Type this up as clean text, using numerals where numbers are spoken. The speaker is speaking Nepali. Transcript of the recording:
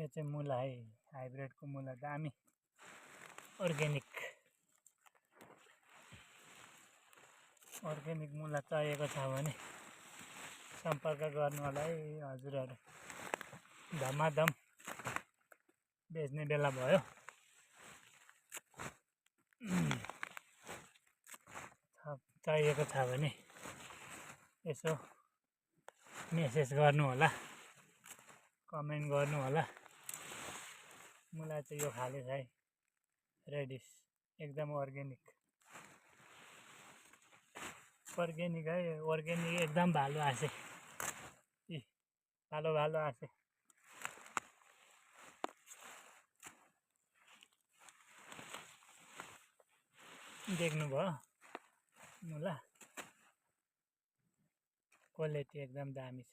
यो चाहिँ मुला है, हाइब्रिडको मुला दामी अर्ग्यानिक मुला चाहिएको छ भने सम्पर्क गर्नु होला है हजुरहरू। धमाधम बेच्ने बेला भयो। चाहिएको छ भने यसो मेसेज गर्नु होला, कमेन्ट गर्नु होला। मुला चाहिँ यो खाले छ है, रेडिस एकदम अर्ग्यानिक है, अर्ग्यानिक एकदम भालो आसे भालो आसे। देख्नुभयो मुला क्वालिटी एकदम दामी छ।